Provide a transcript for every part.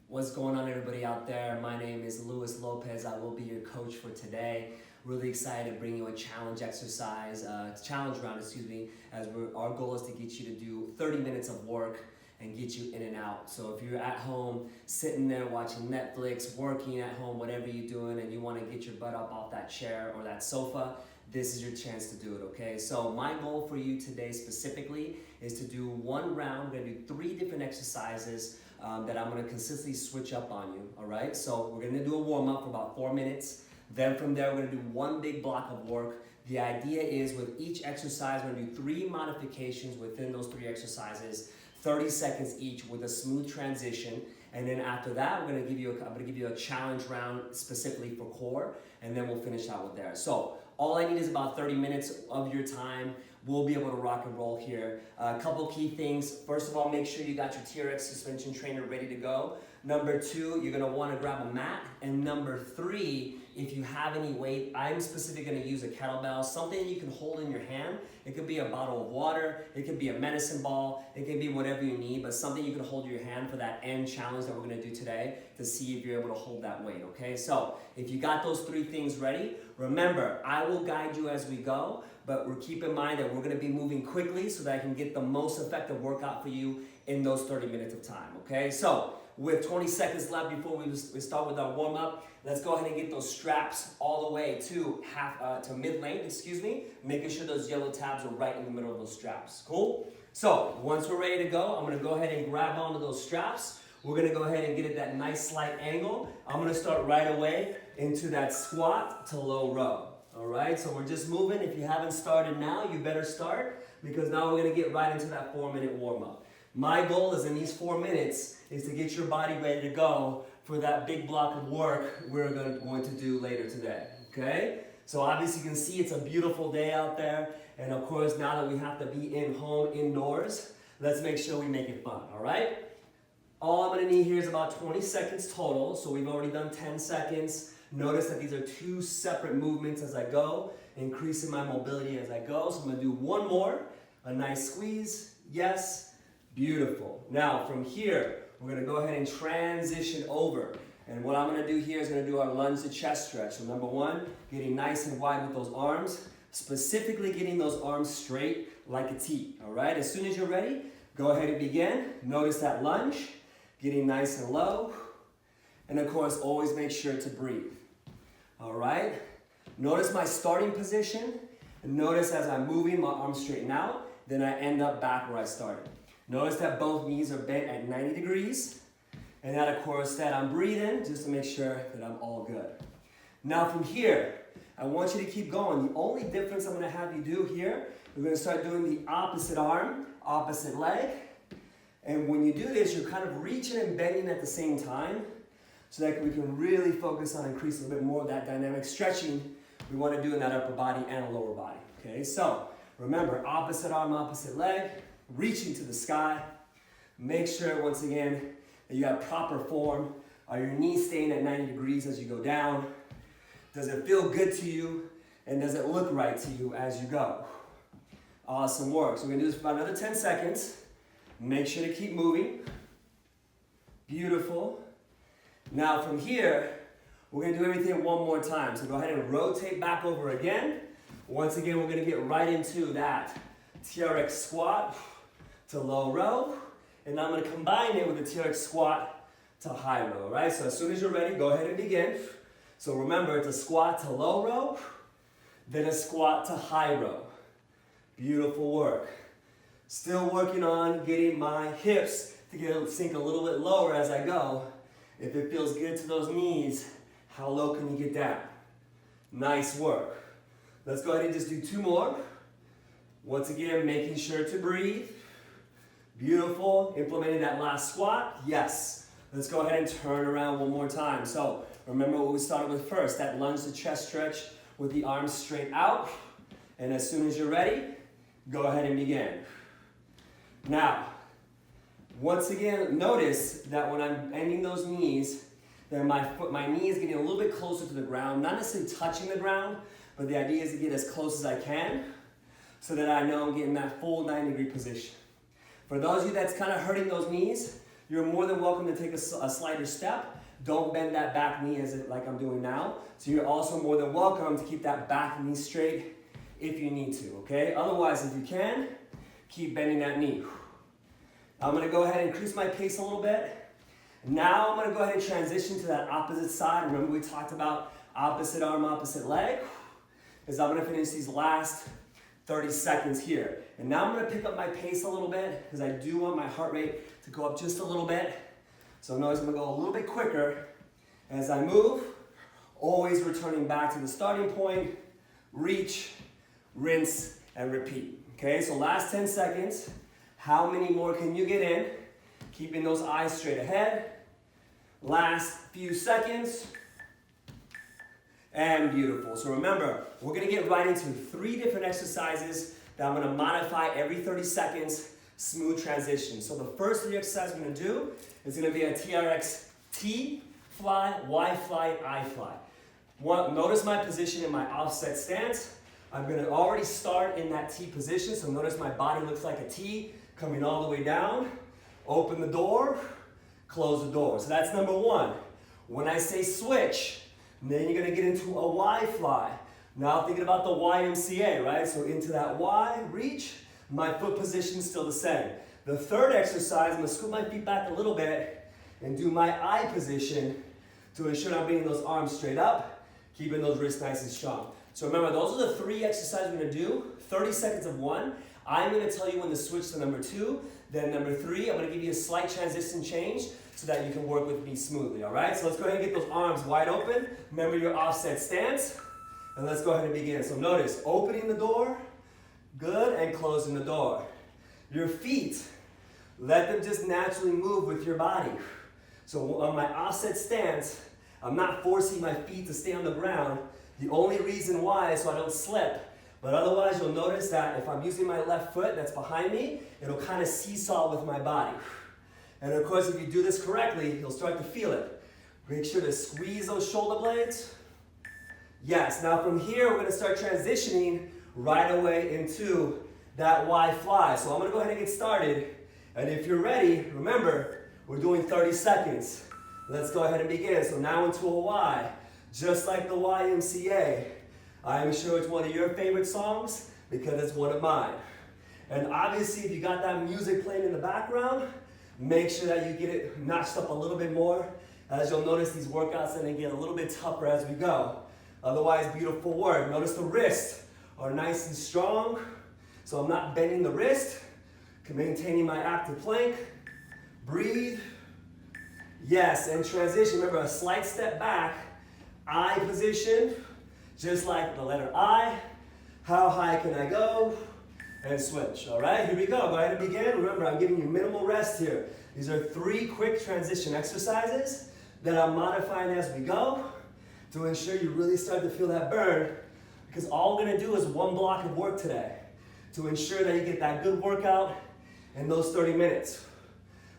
What's going on, everybody out there? My name is Luis Lopez. I will be your coach for today. Really excited to bring you a challenge exercise, challenge round, as our goal is to get you to do 30 minutes of work and get you in and out. So if you're at home, sitting there watching Netflix, working at home, whatever you're doing, and you want to get your butt up off that chair or that sofa, this is your chance to do it, okay? So my goal for you today specifically is to do one round. We're gonna do 3 different exercises that I'm gonna consistently switch up on you, all right? So we're gonna do a warm-up for about 4 minutes. Then from there, we're gonna do one big block of work. The idea is with each exercise, we're gonna do 3 modifications within those 3 exercises, 30 seconds each with a smooth transition. And then after that, I'm gonna give you a challenge round specifically for core, and then we'll finish out with there. So all I need is about 30 minutes of your time. We'll be able to rock and roll here. A couple key things. First of all, make sure you got your TRX suspension trainer ready to go. Number 2, you're gonna wanna grab a mat. And number 3, if you have any weight, I'm specifically gonna use a kettlebell, something you can hold in your hand. It could be a bottle of water, it could be a medicine ball, it can be whatever you need, but something you can hold in your hand for that end challenge that we're gonna do today to see if you're able to hold that weight, okay? So if you got those 3 things ready, remember, I will guide you as we go, but keep in mind that we're gonna be moving quickly so that I can get the most effective workout for you in those 30 minutes of time, okay? So with 20 seconds left before we start with our warm-up, let's go ahead and get those straps all the way to mid-length, making sure those yellow tabs are right in the middle of those straps. Cool? So once we're ready to go, I'm gonna go ahead and grab onto those straps. We're gonna go ahead and get at that nice slight angle. I'm gonna start right away into that squat to low row. All right, so we're just moving. If you haven't started now, you better start, because now we're gonna get right into that 4-minute warm-up. My goal is in these 4 minutes is to get your body ready to go for that big block of work we're going to do later today, okay? So obviously you can see it's a beautiful day out there, and of course now that we have to be home indoors, let's make sure we make it fun, all right? All I'm gonna need here is about 20 seconds total, so we've already done 10 seconds. Notice that these are 2 separate movements as I go, increasing my mobility as I go. So I'm gonna do one more, a nice squeeze, yes, beautiful. Now from here, we're gonna go ahead and transition over. And what I'm gonna do here is gonna do our lunge to chest stretch. So number 1, getting nice and wide with those arms, specifically getting those arms straight like a T, all right? As soon as you're ready, go ahead and begin. Notice that lunge, getting nice and low. And of course, always make sure to breathe. All right? Notice my starting position. And notice as I'm moving, my arms straighten out. Then I end up back where I started. Notice that both knees are bent at 90 degrees. And that, of course, that I'm breathing just to make sure that I'm all good. Now from here, I want you to keep going. The only difference I'm gonna have you do here, we're gonna start doing the opposite arm, opposite leg. And when you do this, you're kind of reaching and bending at the same time, so that we can really focus on increasing a little bit more of that dynamic stretching we want to do in that upper body and lower body. Okay, so remember, opposite arm, opposite leg, reaching to the sky. Make sure, once again, that you have proper form. Are your knees staying at 90 degrees as you go down? Does it feel good to you? And does it look right to you as you go? Awesome work. So we're going to do this for about another 10 seconds. Make sure to keep moving. Beautiful. Now from here, we're gonna do everything one more time. So go ahead and rotate back over again. Once again, we're gonna get right into that TRX squat to low row. And I'm gonna combine it with the TRX squat to high row, right? So as soon as you're ready, go ahead and begin. So remember, it's a squat to low row, then a squat to high row. Beautiful work. Still working on getting my hips to sink a little bit lower as I go. If it feels good to those knees, how low can you get down? Nice work. Let's go ahead and just do 2 more. Once again, making sure to breathe. Beautiful. Implementing that last squat. Yes. Let's go ahead and turn around one more time. So remember what we started with first, that lunge to chest stretch with the arms straight out. And as soon as you're ready, go ahead and begin. Now, once again, notice that when I'm bending those knees, then my knee is getting a little bit closer to the ground, not necessarily touching the ground, but the idea is to get as close as I can so that I know I'm getting that full 90-degree position. For those of you that's kind of hurting those knees, you're more than welcome to take a slighter step. Don't bend that back knee like I'm doing now. So you're also more than welcome to keep that back knee straight if you need to, okay? Otherwise, if you can, keep bending that knee. I'm gonna go ahead and increase my pace a little bit. Now I'm gonna go ahead and transition to that opposite side. Remember we talked about opposite arm, opposite leg? Is I'm gonna finish these last 30 seconds here. And now I'm gonna pick up my pace a little bit because I do want my heart rate to go up just a little bit. So notice I'm gonna go a little bit quicker as I move, always returning back to the starting point, reach, rinse, and repeat. Okay, so last 10 seconds. How many more can you get in? Keeping those eyes straight ahead. Last few seconds. And beautiful. So remember, we're gonna get right into 3 different exercises that I'm gonna modify every 30 seconds, smooth transition. So the first 3 exercises we're gonna do is gonna be a TRX T Fly, Y Fly, I Fly. Notice my position in my offset stance. I'm gonna already start in that T position, so notice my body looks like a T coming all the way down. Open the door, close the door. So that's number 1. When I say switch, then you're gonna get into a Y fly. Now thinking about the YMCA, right? So into that Y, reach, my foot position is still the same. The third exercise, I'm gonna scoot my feet back a little bit and do my I position to ensure I'm bringing those arms straight up, keeping those wrists nice and strong. So remember, those are the 3 exercises we're gonna do, 30 seconds of 1. I'm gonna tell you when to switch to number 2, then number 3, I'm gonna give you a slight transition change so that you can work with me smoothly, all right? So let's go ahead and get those arms wide open. Remember your offset stance, and let's go ahead and begin. So notice, opening the door, good, and closing the door. Your feet, let them just naturally move with your body. So on my offset stance, I'm not forcing my feet to stay on the ground. The only reason why is so I don't slip. But otherwise, you'll notice that if I'm using my left foot that's behind me, it'll kind of seesaw with my body. And of course, if you do this correctly, you'll start to feel it. Make sure to squeeze those shoulder blades. Yes, now from here, we're gonna start transitioning right away into that Y fly. So I'm gonna go ahead and get started. And if you're ready, remember, we're doing 30 seconds. Let's go ahead and begin. So now into a Y, just like the YMCA. I'm sure it's one of your favorite songs because it's one of mine. And obviously, if you got that music playing in the background, make sure that you get it notched up a little bit more. As you'll notice, these workouts are gonna get a little bit tougher as we go. Otherwise, beautiful work. Notice the wrists are nice and strong. So I'm not bending the wrist, maintaining my active plank. Breathe. Yes, and transition. Remember, a slight step back, I position. Just like the letter I, how high can I go? And switch, all right? Here we go, go ahead and begin. Remember, I'm giving you minimal rest here. These are 3 quick transition exercises that I'm modifying as we go to ensure you really start to feel that burn, because all we're gonna do is 1 block of work today to ensure that you get that good workout in those 30 minutes.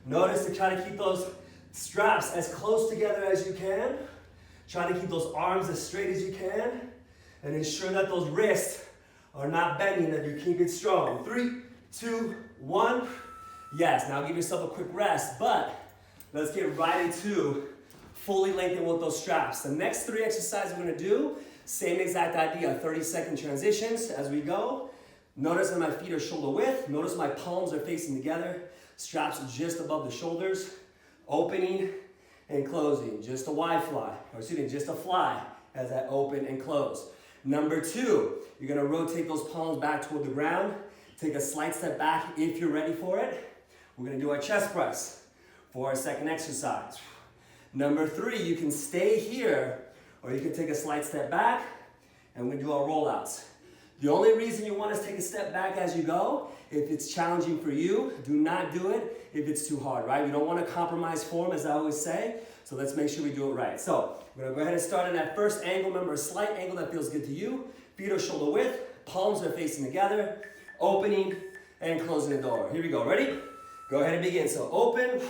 Notice to try to keep those straps as close together as you can. Try to keep those arms as straight as you can and ensure that those wrists are not bending, that you keep it strong. 3, 2, 1. Yes, now give yourself a quick rest, but let's get right into fully lengthening with those straps. The next 3 exercises we're gonna do, same exact idea, 30-second transitions as we go. Notice that my feet are shoulder width. Notice my palms are facing together. Straps just above the shoulders. Opening and closing, just a Y fly, or excuse me, just a fly as I open and close. Number 2, you're gonna rotate those palms back toward the ground. Take a slight step back if you're ready for it. We're gonna do our chest press for our second exercise. Number 3, you can stay here, or you can take a slight step back, and we're gonna do our rollouts. The only reason you want to take a step back as you go, if it's challenging for you, do not do it if it's too hard, right? We don't want to compromise form, as I always say, so let's make sure we do it right. So, we're going to go ahead and start in that first angle. Remember, a slight angle that feels good to you. Feet are shoulder width, palms are facing together, opening and closing the door. Here we go, ready? Go ahead and begin. So, open,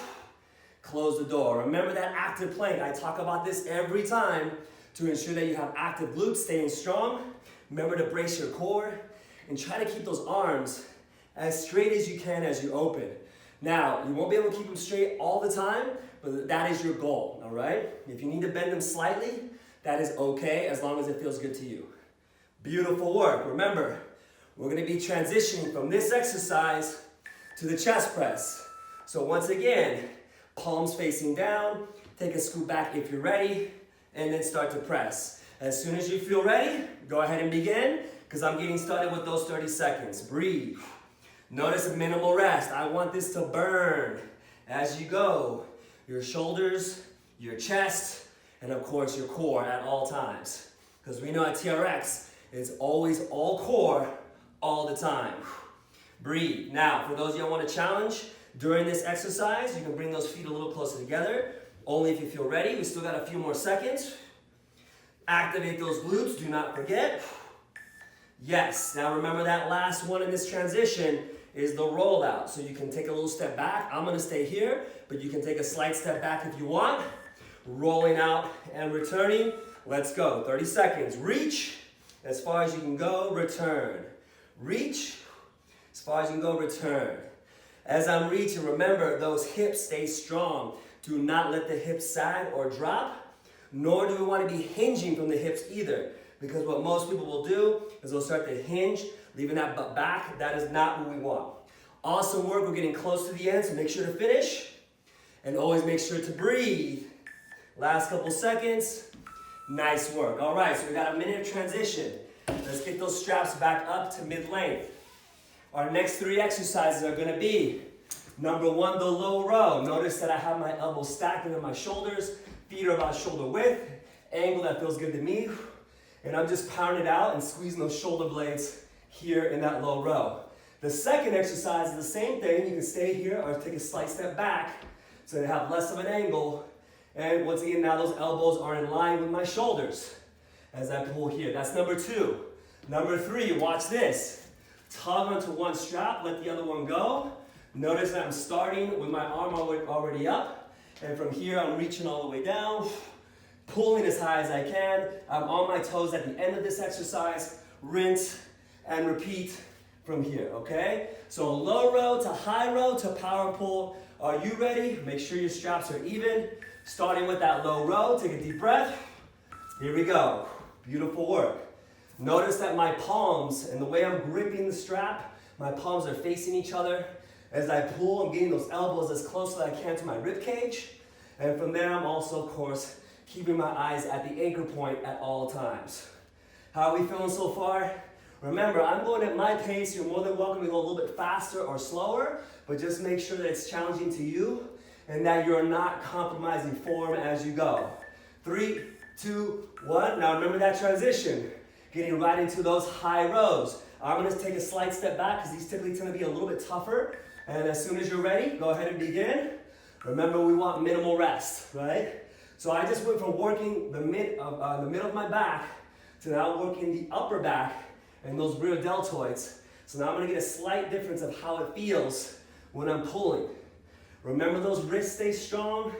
close the door. Remember that active plank. I talk about this every time to ensure that you have active glutes, staying strong. Remember to brace your core and try to keep those arms as straight as you can as you open. Now, you won't be able to keep them straight all the time, but that is your goal, all right? If you need to bend them slightly, that is okay as long as it feels good to you. Beautiful work. Remember, we're gonna be transitioning from this exercise to the chest press. So once again, palms facing down, take a scoot back if you're ready, and then start to press. As soon as you feel ready, go ahead and begin, because I'm getting started with those 30 seconds. Breathe. Notice a minimal rest. I want this to burn as you go. Your shoulders, your chest, and of course your core at all times. Because we know at TRX, it's always all core all the time. Breathe. Now, for those of you who want to challenge, during this exercise, you can bring those feet a little closer together. Only if you feel ready. We still got a few more seconds. Activate those glutes, do not forget. Yes, now remember that last one in this transition is the rollout. So you can take a little step back. I'm gonna stay here, but you can take a slight step back if you want. Rolling out and returning. Let's go, 30 seconds. Reach as far as you can go, return. Reach as far as you can go, return. As I'm reaching, remember those hips stay strong. Do not let the hips sag or drop, nor do we want to be hinging from the hips either. Because what most people will do is they'll start to hinge, leaving that butt back. That is not what we want. Awesome work. We're getting close to the end, so make sure to finish. And always make sure to breathe. Last couple seconds. Nice work. All right, so we got a minute of transition. Let's get those straps back up to mid-length. Our next 3 exercises are going to be, number 1, the low row. Notice that I have my elbows stacked under my shoulders. Feet are about shoulder width. Angle that feels good to me. And I'm just pounding it out and squeezing those shoulder blades here in that low row. The second exercise is the same thing. You can stay here or take a slight step back so you have less of an angle. And once again, now those elbows are in line with my shoulders as I pull here. That's number 2. Number 3, watch this. Tug onto one strap, let the other one go. Notice that I'm starting with my arm already up. And from here, I'm reaching all the way down, pulling as high as I can. I'm on my toes at the end of this exercise. Rinse and repeat from here, okay? So low row to high row to power pull. Are you ready? Make sure your straps are even. Starting with that low row, take a deep breath. Here we go. Beautiful work. Notice that my palms and the way I'm gripping the strap, my palms are facing each other. As I pull, I'm getting those elbows as close as I can to my rib cage. And from there, I'm also, of course, keeping my eyes at the anchor point at all times. How are we feeling so far? Remember, I'm going at my pace. You're more than welcome to go a little bit faster or slower, but just make sure that it's challenging to you and that you're not compromising form as you go. 3, 2, 1. Now remember that transition. Getting right into those high rows. I'm gonna take a slight step back because these typically tend to be a little bit tougher. And as soon as you're ready, go ahead and begin. Remember, we want minimal rest, right? So I just went from working the middle of my back to now working the upper back and those rear deltoids. So now I'm gonna get a slight difference of how it feels when I'm pulling. Remember, those wrists stay strong.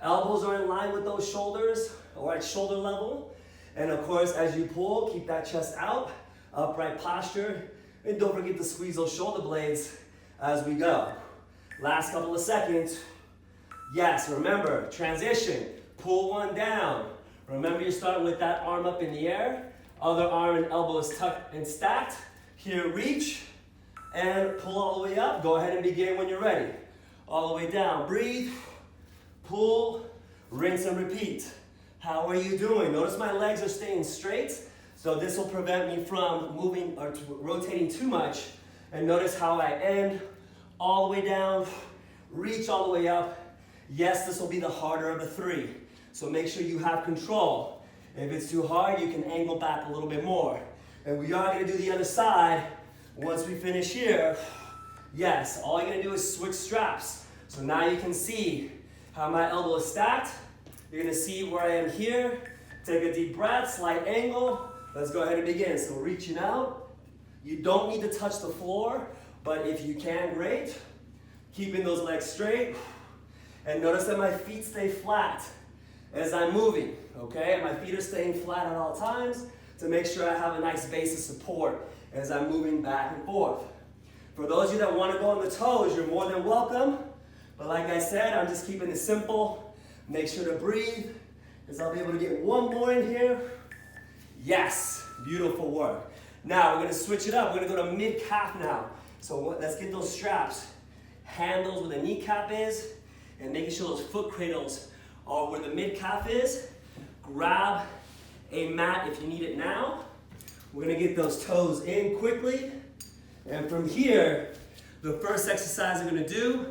Elbows are in line with those shoulders or at shoulder level. And of course, as you pull, keep that chest out, upright posture, and don't forget to squeeze those shoulder blades as we go. Last couple of seconds. Yes, remember, transition, pull one down. Remember, you're starting with that arm up in the air, other arm and elbow is tucked and stacked. Here, reach, and pull all the way up. Go ahead and begin when you're ready. All the way down, breathe, pull, rinse and repeat. How are you doing? Notice my legs are staying straight, so this will prevent me from moving or rotating too much. And notice how I end all the way down, reach all the way up. Yes, this will be the harder of the 3, so make sure you have control. If it's too hard, you can angle back a little bit more. And we are gonna do the other side once we finish here. Yes, all you're gonna do is switch straps. So now you can see how my elbow is stacked. You're gonna see where I am here. Take a deep breath, slight angle. Let's go ahead and begin. So reaching out. You don't need to touch the floor, but if you can, great. Keeping those legs straight. And notice that my feet stay flat as I'm moving, okay? My feet are staying flat at all times to make sure I have a nice base of support as I'm moving back and forth. For those of you that want to go on the toes, you're more than welcome. But like I said, I'm just keeping it simple. Make sure to breathe, because I'll be able to get one more in here. Yes, beautiful work. Now we're going to switch it up. We're going to go to mid-calf now. So let's get those straps. Handles where the kneecap is, and making sure those foot cradles are where the mid-calf is. Grab a mat if you need it now. We're going to get those toes in quickly. And from here, the first exercise we're going to do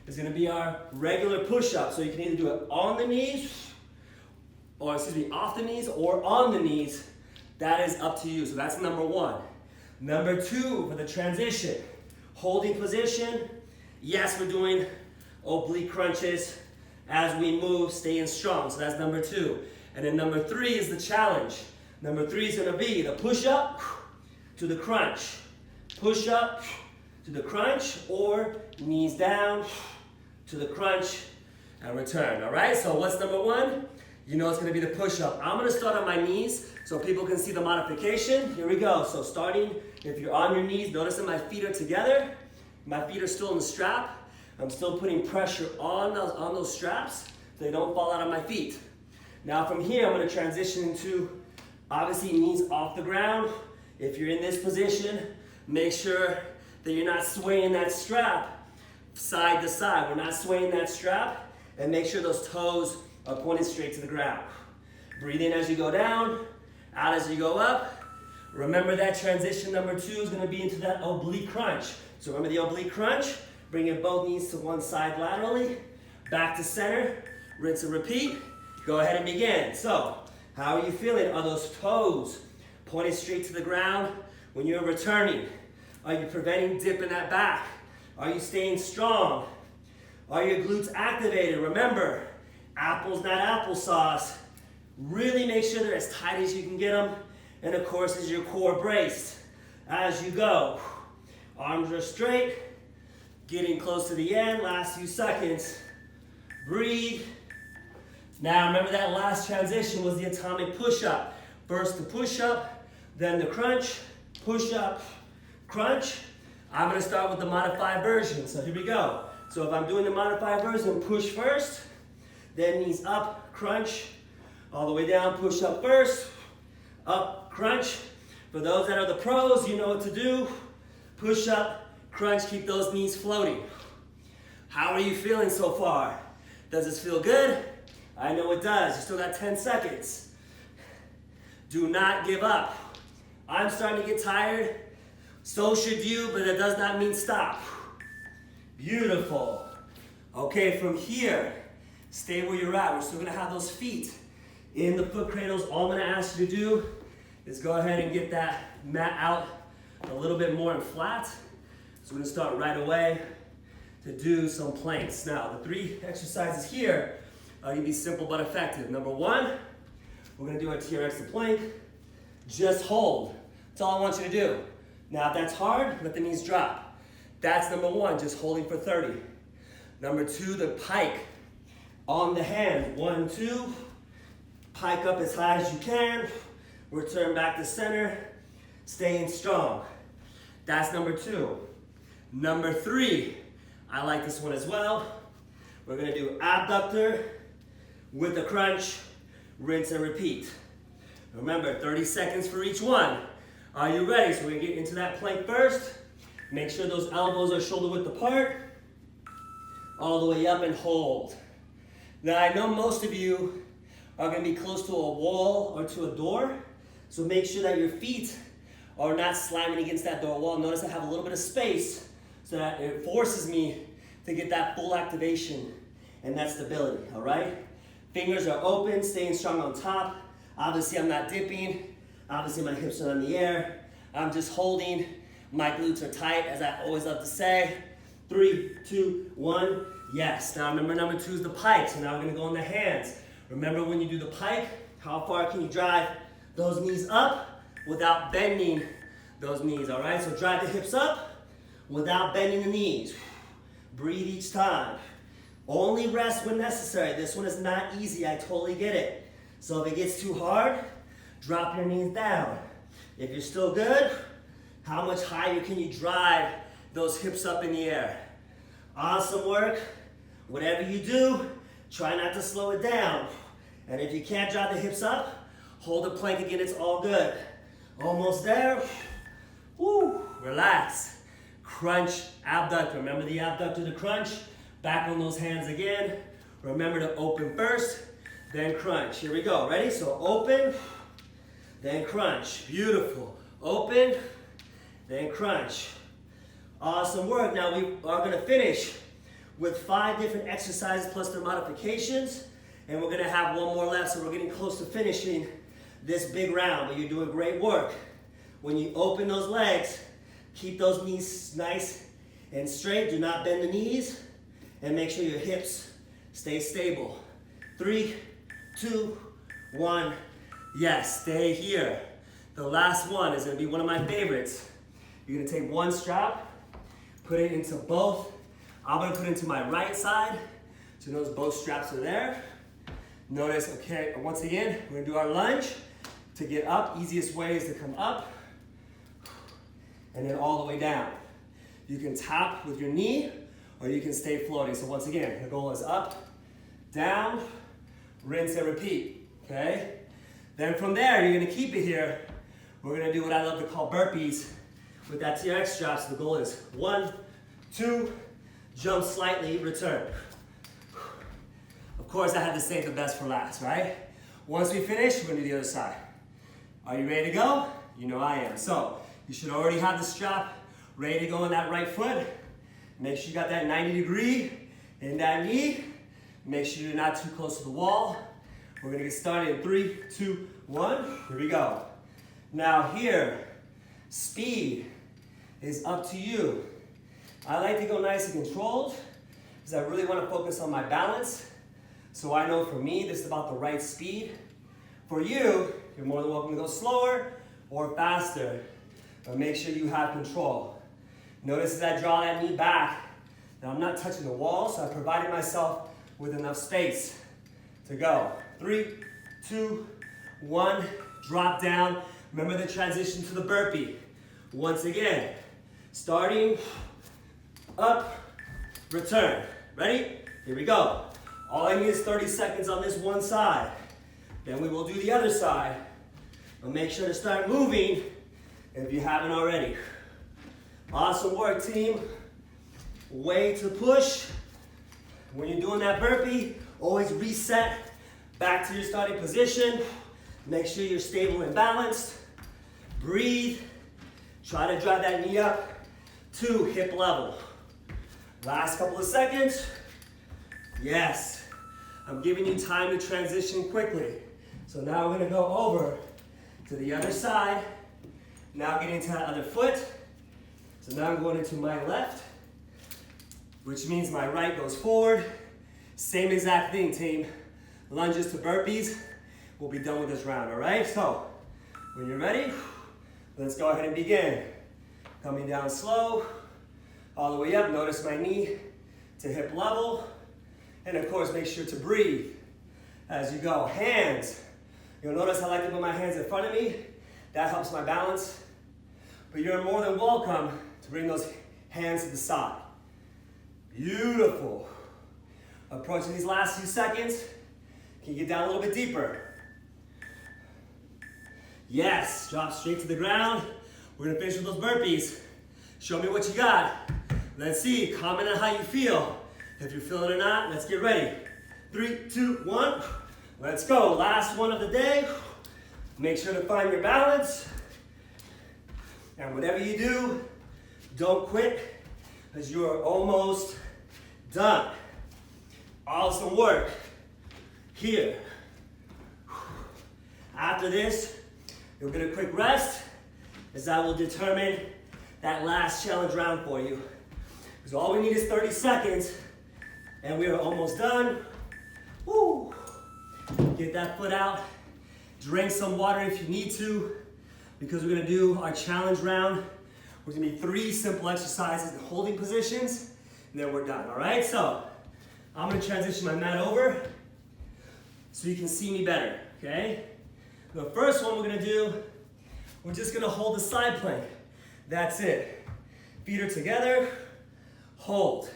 is going to be our regular push-up. So you can either do it on the knees, or off the knees or on the knees. That is up to you. So that's number one. Number two, for the transition, holding position. Yes, we're doing oblique crunches as we move, staying strong. So that's number two. And then number three is the challenge. Number three is going to be the push-up to the crunch. Push-up to the crunch, or knees down to the crunch and return. All right, so what's number one? You know it's going to be the push-up. I'm going to start on my knees so people can see the modification. Here we go. So starting, if you're on your knees, notice that my feet are together. My feet are still in the strap. I'm still putting pressure on those straps so they don't fall out of my feet. Now from here, I'm going to transition into, obviously, knees off the ground. If you're in this position, make sure that you're not swaying that strap side to side. We're not swaying that strap, and make sure those toes are pointed straight to the ground. Breathe in as you go down, out as you go up. Remember that transition number two is going to be into that oblique crunch. So remember the oblique crunch, bringing both knees to one side laterally, back to center, rinse and repeat. Go ahead and begin. So, how are you feeling? Are those toes pointed straight to the ground when you're returning? Are you preventing dip in that back? Are you staying strong? Are your glutes activated? Remember, apples not applesauce. Really make sure they're as tight as you can get them. And of course, is your core braced as you go. Arms are straight. Getting close to the end, last few seconds. Breathe. Now remember that last transition was the atomic push-up. First the push-up, then the crunch, push-up, crunch. I'm going to start with the modified version. So here we go. So if I'm doing the modified version, push first, then knees up, crunch, all the way down, push up first, up, crunch. For those that are the pros, you know what to do. Push up, crunch, keep those knees floating. How are you feeling so far? Does this feel good? I know it does. You still got 10 seconds. Do not give up. I'm starting to get tired. So should you, but it does not mean stop. Beautiful. Okay, from here, stay where you're at. We're still gonna have those feet in the foot cradles. All I'm gonna ask you to do is go ahead and get that mat out a little bit more and flat. So we're gonna start right away to do some planks. Now, the three exercises here are gonna be simple but effective. Number one, we're gonna do a TRX plank. Just hold. That's all I want you to do. Now, if that's hard, let the knees drop. That's number one, just holding for 30. Number two, the pike. On the hand, 1, 2. Pike up as high as you can. Return back to center, staying strong. That's number two. Number three, I like this one as well. We're gonna do abductor with the crunch, rinse and repeat. Remember, 30 seconds for each one. Are you ready? So we're gonna get into that plank first. Make sure those elbows are shoulder width apart. All the way up and hold. Now I know most of you are gonna be close to a wall or to a door. So make sure that your feet are not slamming against that door wall. Notice I have a little bit of space so that it forces me to get that full activation and that stability, all right? Fingers are open, staying strong on top. Obviously I'm not dipping. Obviously my hips are in the air. I'm just holding. My glutes are tight, as I always love to say. 3, 2, 1, yes. Now remember number two is the pike. So now we're gonna go on the hands. Remember when you do the pike, how far can you drive those knees up without bending those knees, all right? So drive the hips up without bending the knees. Breathe each time. Only rest when necessary. This one is not easy, I totally get it. So if it gets too hard, drop your knees down. If you're still good, how much higher can you drive those hips up in the air. Awesome work. Whatever you do, try not to slow it down. And if you can't drive the hips up, hold the plank again, it's all good. Almost there. Woo, relax. Crunch, abductor. Remember the abductor to crunch? Back on those hands again. Remember to open first, then crunch. Here we go, ready? So open, then crunch. Beautiful. Open, then crunch. Awesome work. Now we are gonna finish with 5 different exercises plus their modifications. And we're gonna have one more left, so we're getting close to finishing this big round, but you're doing great work. When you open those legs, keep those knees nice and straight. Do not bend the knees, and make sure your hips stay stable. 3, 2, 1. Yes, stay here. The last one is gonna be one of my favorites. You're gonna take one strap, put it into both. I'm gonna put it into my right side, so notice both straps are there. Notice, okay, once again, we're gonna do our lunge. To get up, easiest way is to come up, and then all the way down. You can tap with your knee, or you can stay floating. So once again, the goal is up, down, rinse and repeat, okay? Then from there, you're gonna keep it here. We're gonna do what I love to call burpees with that TRX strap. So the goal is 1, 2, jump slightly, return. Of course, I had to save the best for last, right? Once we finish, we're gonna do the other side. Are you ready to go? You know I am. So you should already have the strap ready to go on that right foot. Make sure you got that 90-degree in that knee. Make sure you're not too close to the wall. We're gonna get started in 3, 2, 1. Here we go. Now here, speed is up to you. I like to go nice and controlled because I really want to focus on my balance. So I know for me, this is about the right speed. For you, you're more than welcome to go slower or faster, but make sure you have control. Notice as I draw that knee back, that I'm not touching the wall, so I provided myself with enough space to go. 3, 2, 1, drop down. Remember the transition to the burpee. Once again, starting, up, return. Ready? Here we go. All I need is 30 seconds on this one side. Then we will do the other side. But make sure to start moving if you haven't already. Awesome work, team. Way to push. When you're doing that burpee, always reset back to your starting position. Make sure you're stable and balanced. Breathe. Try to drive that knee up to hip level. Last couple of seconds. Yes. I'm giving you time to transition quickly. So now we're gonna go over to the other side. Now get into that other foot. So now I'm going into my left, which means my right goes forward. Same exact thing, team. Lunges to burpees. We'll be done with this round, all right? So when you're ready, let's go ahead and begin. Coming down slow, all the way up. Notice my knee to hip level. And of course, make sure to breathe as you go. Hands. You'll notice I like to put my hands in front of me. That helps my balance. But you're more than welcome to bring those hands to the side. Beautiful. Approaching these last few seconds. Can you get down a little bit deeper? Yes, drop straight to the ground. We're gonna finish with those burpees. Show me what you got. Let's see, comment on how you feel. If you're feeling it or not, let's get ready. 3, 2, 1. Let's go. Last one of the day. Make sure to find your balance. And whatever you do, don't quit, because you are almost done. Awesome work. Here. After this, you'll get a quick rest, as I will determine that last challenge round for you. Because all we need is 30 seconds, and we are almost done. Woo. Get that foot out. Drink some water if you need to, because we're gonna do our challenge round. We're gonna be 3 simple exercises in holding positions, and then we're done, all right? So, I'm gonna transition my mat over so you can see me better, okay? The first one we're gonna do, we're just gonna hold the side plank. That's it. Feet are together, hold.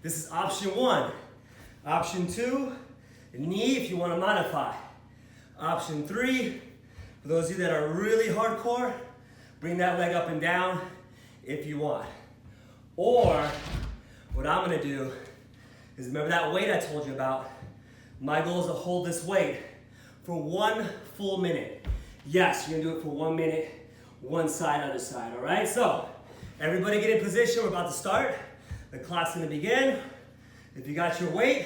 This is option 1. Option 2, knee if you want to modify. Option 3, for those of you that are really hardcore, bring that leg up and down if you want. Or, what I'm gonna do is, remember that weight I told you about? My goal is to hold this weight for 1 full minute. Yes, you're gonna do it for 1 minute, one side, other side, all right? So, everybody get in position, we're about to start. The clock's gonna begin. If you got your weight,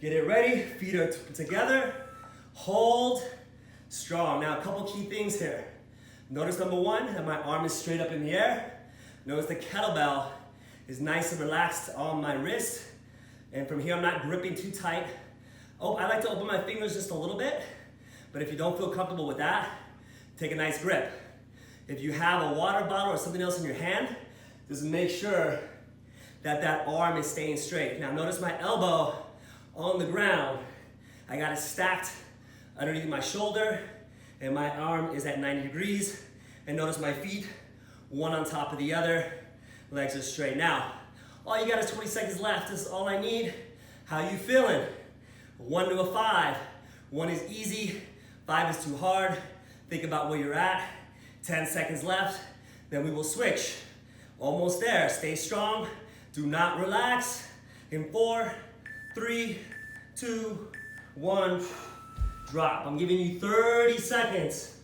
get it ready, feet are together, hold, strong. Now, a couple key things here. Notice number 1, that my arm is straight up in the air. Notice the kettlebell is nice and relaxed on my wrist. And from here, I'm not gripping too tight. Oh, I like to open my fingers just a little bit, but if you don't feel comfortable with that, take a nice grip. If you have a water bottle or something else in your hand, just make sure that that arm is staying straight. Now notice my elbow on the ground. I got it stacked underneath my shoulder, and my arm is at 90 degrees. And notice my feet, one on top of the other, legs are straight. Now, all you got is 20 seconds left. This is all I need. How you feeling? 1 to a 5. 1 is easy, 5 is too hard. Think about where you're at. 10 seconds left, then we will switch. Almost there, stay strong. Do not relax. In 4, 3, 2, 1, drop. I'm giving you 30 seconds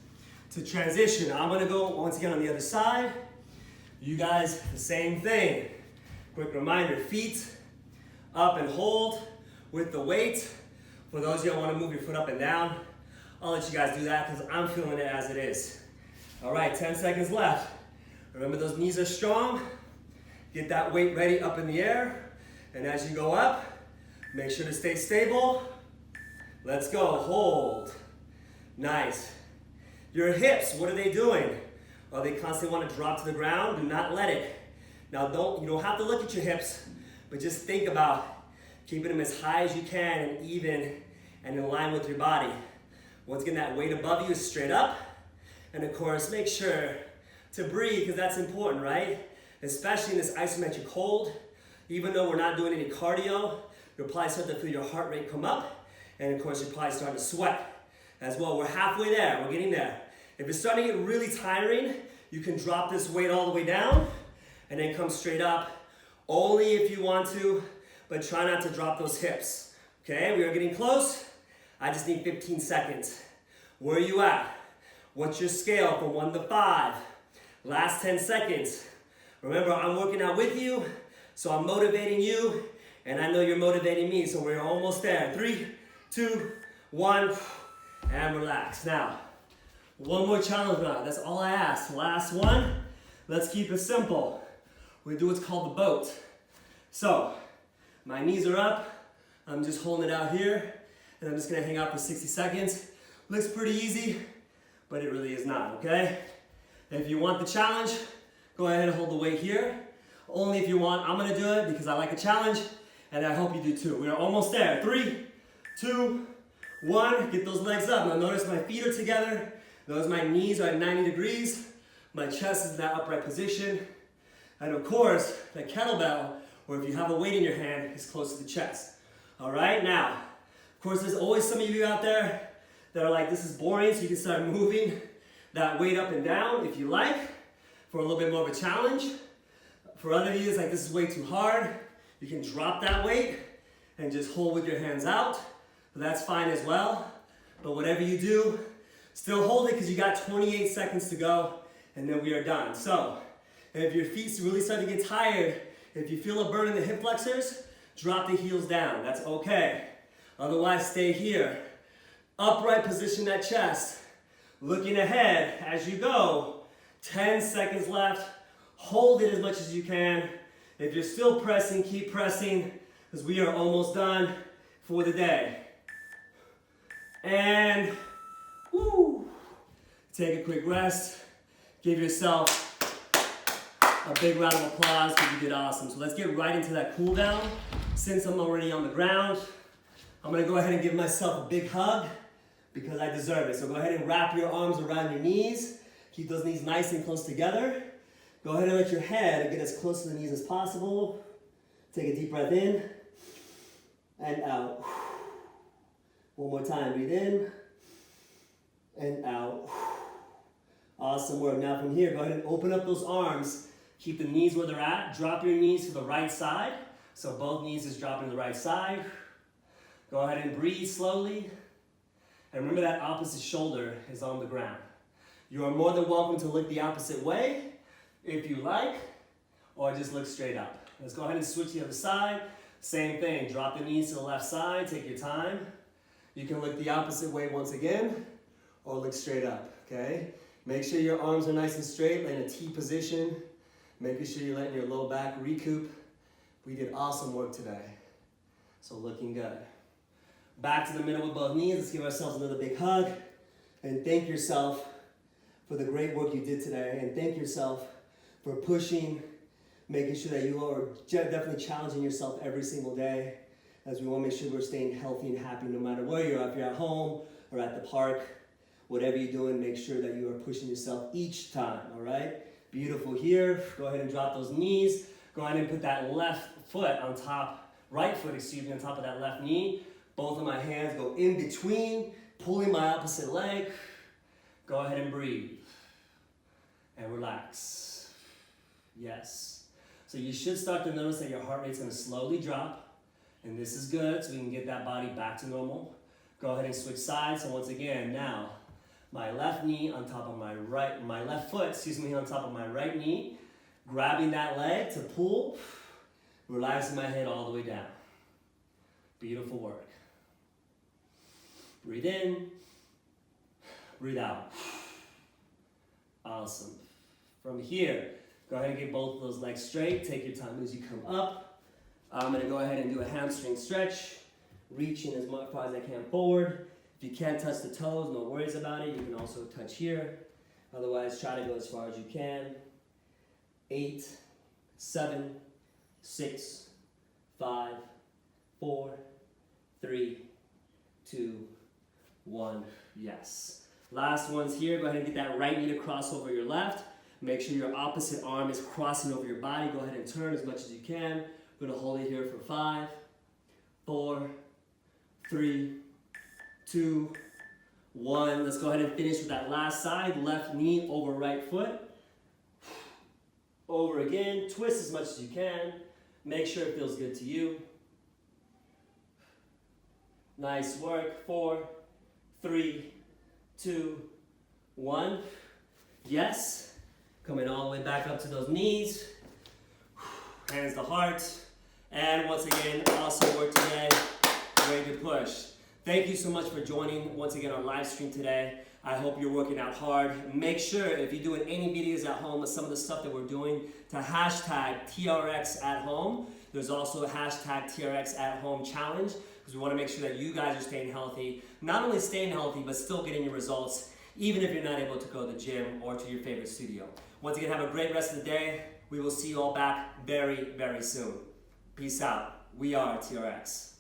to transition. I'm gonna go once again on the other side. You guys, the same thing. Quick reminder, feet up and hold with the weight. For those of you that wanna move your foot up and down, I'll let you guys do that because I'm feeling it as it is. All right, 10 seconds left. Remember those knees are strong. Get that weight ready up in the air. And as you go up, make sure to stay stable. Let's go, hold. Nice. Your hips, what are they doing? Are they constantly want to drop to the ground? Do not let it. Now you don't have to look at your hips, but just think about keeping them as high as you can and even and in line with your body. Once again, that weight above you is straight up. And of course, make sure to breathe because that's important, right? Especially in this isometric hold. Even though we're not doing any cardio, you'll probably start to feel your heart rate come up. And of course, you're probably starting to sweat as well. We're halfway there, we're getting there. If it's starting to get really tiring, you can drop this weight all the way down and then come straight up. Only if you want to, but try not to drop those hips. Okay, we are getting close. I just need 15 seconds. Where are you at? What's your scale from 1 to 5? Last 10 seconds. Remember, I'm working out with you, so I'm motivating you, and I know you're motivating me, so we're almost there. 3, 2, 1, and relax. Now, one more challenge round. That's all I ask. Last one. Let's keep it simple. We do what's called the boat. So, my knees are up. I'm just holding it out here, and I'm just gonna hang out for 60 seconds. Looks pretty easy, but it really is not, okay? If you want the challenge, go ahead and hold the weight here. Only if you want. I'm gonna do it because I like a challenge, and I hope you do too. We are almost there. 3, 2, 1. Get those legs up. Now notice my feet are together. Notice my knees are at 90 degrees. My chest is in that upright position. And of course, the kettlebell, or if you have a weight in your hand, is close to the chest. All right, now, of course, there's always some of you out there that are like, this is boring, so you can start moving that weight up and down if you like, for a little bit more of a challenge. For other of you, it's like, this is way too hard. You can drop that weight and just hold with your hands out. That's fine as well. But whatever you do, still hold it because you got 28 seconds to go, and then we are done. So, if your feet really start to get tired, if you feel a burn in the hip flexors, drop the heels down. That's okay. Otherwise, stay here. Upright position that chest. Looking ahead as you go. 10 seconds left. Hold it as much as you can. If you're still pressing, keep pressing, because we are almost done for the day. And, woo. Take a quick rest. Give yourself a big round of applause because you did awesome. So let's get right into that cool down. Since I'm already on the ground, I'm gonna go ahead and give myself a big hug because I deserve it. So go ahead and wrap your arms around your knees. Keep those knees nice and close together. Go ahead and let your head get as close to the knees as possible. Take a deep breath in and out. One more time, breathe in and out. Awesome work. Now from here, go ahead and open up those arms. Keep the knees where they're at. Drop your knees to the right side. So both knees is dropping to the right side. Go ahead and breathe slowly. And remember that opposite shoulder is on the ground. You are more than welcome to look the opposite way if you like, or just look straight up. Let's go ahead and switch to the other side. Same thing, drop the knees to the left side, take your time. You can look the opposite way once again, or look straight up, okay? Make sure your arms are nice and straight, in a T position. Making sure you're letting your low back recoup. We did awesome work today. So looking good. Back to the middle with both knees. Let's give ourselves another big hug. And thank yourself for the great work you did today. And thank yourself for pushing, making sure that you are definitely challenging yourself every single day, as we want to make sure we're staying healthy and happy no matter where you are. If you're at home or at the park, whatever you're doing, make sure that you are pushing yourself each time, all right? Beautiful here. Go ahead and drop those knees. Go ahead and put that left foot on top, right foot, excuse me, on top of that left knee. Both of my hands go in between, pulling my opposite leg. Go ahead and breathe and relax. Yes. So you should start to notice that your heart rate's going to slowly drop, and this is good, so we can get that body back to normal. Go ahead and switch sides. So once again, now my left knee on top of my left foot, excuse me, on top of my right knee, grabbing that leg to pull, relaxing my head all the way down. Beautiful work. Breathe in, breathe out. Awesome. From here, go ahead and get both of those legs straight. Take your time as you come up. I'm going to go ahead and do a hamstring stretch, reaching as far as I can forward. If you can't touch the toes, no worries about it. You can also touch here. Otherwise, try to go as far as you can. 8, 7, 6, 5, 4, 3, 2, 1. Yes. Last one's here. Go ahead and get that right knee to cross over your left. Make sure your opposite arm is crossing over your body. Go ahead and turn as much as you can. We're going to hold it here for 5, 4, 3, 2, 1. Let's go ahead and finish with that last side. Left knee over right foot. Over again. Twist as much as you can. Make sure it feels good to you. Nice work. 4, 3, 2, 1. Yes. Coming all the way back up to those knees. Hands to heart. And once again, awesome work today. Ready to push. Thank you so much for joining once again our live stream today. I hope you're working out hard. Make sure if you're doing any videos at home of some of the stuff that we're doing to hashtag TRX at home. There's also a hashtag TRX at home challenge, because we want to make sure that you guys are staying healthy. Not only staying healthy, but still getting your results, even if you're not able to go to the gym or to your favorite studio. Once again, have a great rest of the day. We will see you all back very, very soon. Peace out. We are TRX.